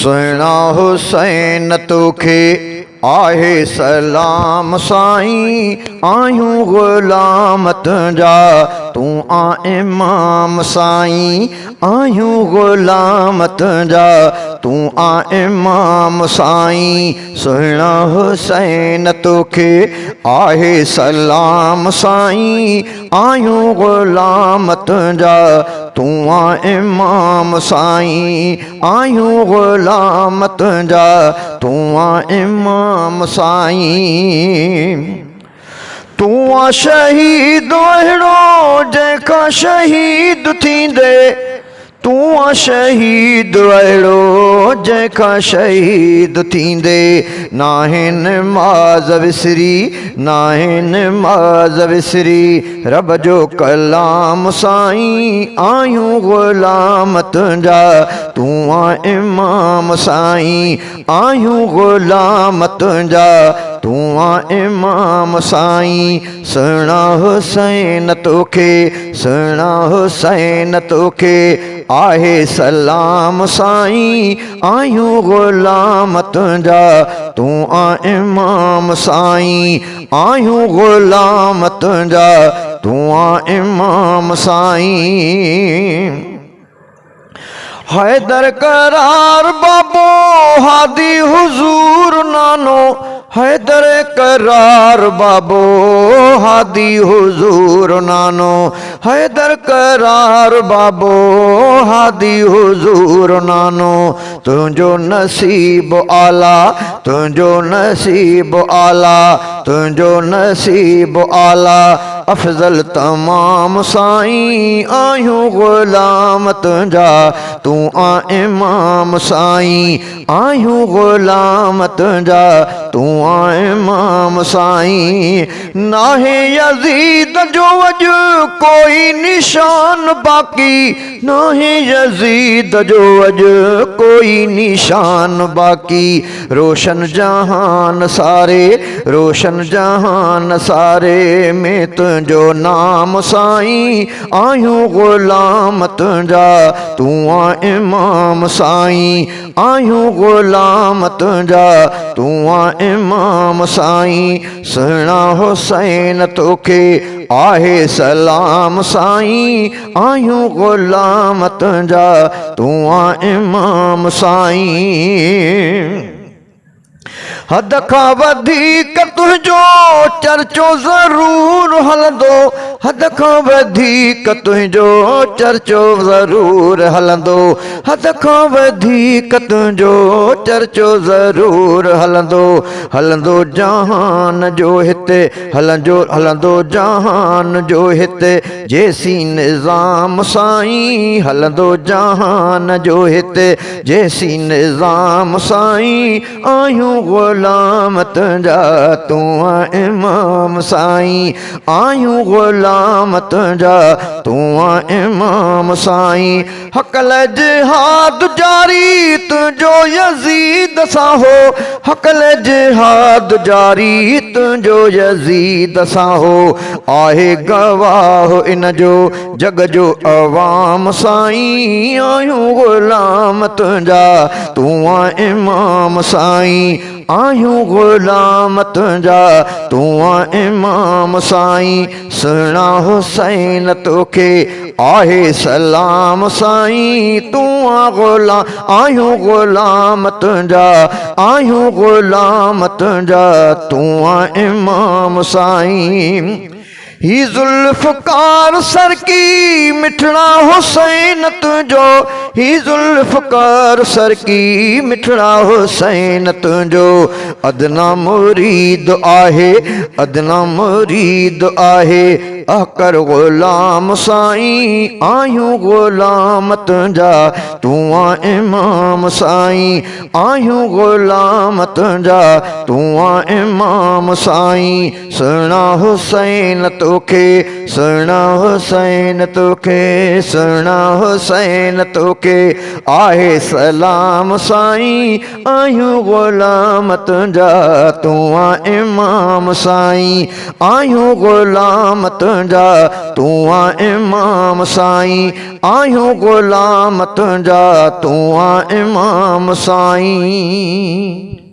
सुहिणा हुसैन तोखे आहे सलाम साईं। आहियूं ग़ुलाम तुंहिंजा तूं आ इमाम साईं। आहियूं ग़ुलाम तुंहिंजा तूं आ इमाम साईं। सुहिणा हुसैन तोखे आहे सलाम साईं। आहियूं ग़ुलाम तुंहिंजा तूं आ इमाम साईं। आहियूं ग़ुलाम तुंहिंजा तूं आ इमाम साईं। तूं आ शहीद अहिड़ो जंहिंखां शहीद थींदे। तूं आ शहीद अहिड़ो जंहिंखां शहीद थींदे। नाहिन नमाज़ विसरी नाहिन नमाज़ विसरी रब जो कलाम साईं। आहियूं ग़ुलाम तुंहिंजा तूं आ इमाम साईं। आहियूं ग़ुलाम तुंहिंजा तूं आ इमाम साईं। सुहिणा हुसैन तोखे सुहिणा हुसैन तोखे आहे सलाम साईं। आहियूं ग़ुलाम तुंहिंजा तूं आ इमाम साईं। आहियूं ग़ुलाम तुंहिंजा तूं आ इमाम साईं। हैदर करार बाबो हादी हुजूर नानो। हैदर करार बाबो हादी हुजूर नानो। हैदर करार बाबो हादी हुजूर नानो। तुंहिंजो नसीब आला तुंहिंजो नसीब आला तुंहिंजो नसीब आला अफ़ज़ल तमाम साईं। आहियूं ग़ुलाम तुंहिंजा तूं आ इमाम साईं। आहियूं ग़ुलाम तुंहिंजा तूं आ इमाम साईं। नाहे यज़ीद जो अॼु कोई निशान बाक़ी। नाहे यज़ीद जो अॼु कोई निशान बाक़ी। रोशन जहान सारे रोशन जहान सारे में तुंहिंजो नाम साईं। आहियूं ग़ुलाम तुंहिंजा तूं आ इमाम साईं। आहियूं ग़ुलाम तुंहिंजा तूं आ इमाम साईं। सुहिणा हुसैन तोखे आहे सलाम साईं। आहियूं ग़ुलाम तुंहिंजा तूं आ इमाम साईं। हद खां वधीक तुंहिंजो चर्चो ज़रूर हलंदो। हद खां वधीक तुंहिंजो चर्चो ज़रूर हलंदो। हद खां वधीक तुंहिंजो चर्चो ज़रूर हलंदो। हलंदो जहान जो हिते हलंदो जहान जो हिते जेसी निज़ाम साईं। हलंदो जहान जो हिते जेसी निज़ाम साईं। आहियूं ग़ुलाम तुंहिंजा तूं आ इमाम साईं। आहियूं ग़ुलाम तुंहिंजा तूं आ इमाम साईं। हक़ल जिहाद जारी तुंहिंजो यज़ीद सां हो। हक़ल जिहाद जारी तुंहिंजो यज़ीद सां हो। आहे गवाह इन जो जग जो अवाम साईं। आहियूं ग़ुलाम तुंहिंजा तूं आ इमाम साईं। आहियूं ग़ुलाम तुंहिंजा तूं आ इमाम साईं। सुहिणा हुसैन तोखे आहे सलाम साईं। तूं आ ग़ुलाम आहियूं ग़ुलाम तुंहिंजा आहियूं ग़ुलाम तुंहिंजा तूं आ इमाम साईं। ही ज़ुल्फ़कार सर की मिठड़ा हुसैन तुंहिंजो। ही ज़ुल्फ़कार सर की मिठड़ा हुसैन तुंहिंजो। अदना मुरीद आहे अदना मुरीद आहे अकर ग़ुलाम साईं। आहियूं ग़ुलाम तुंहिंजा तूं आ इमाम साईं। आहियूं ग़ुलाम तुंहिंजा तूं आ इमाम साईं। सुहिणा हुसैन तोखे सुहिणा हुसैन तोखे सुहिणा हुसैन तोखे आहे सलाम साईं। आहियूं ग़ुलाम तुंहिंजा तूं आ इमाम साईं। आहियूं ग़ुलाम तुंहिंजा तुंहिंजा तूं आ इमाम साईं आहियूं ग़ुलाम तुंहिंजा तूं आ इमाम साईं।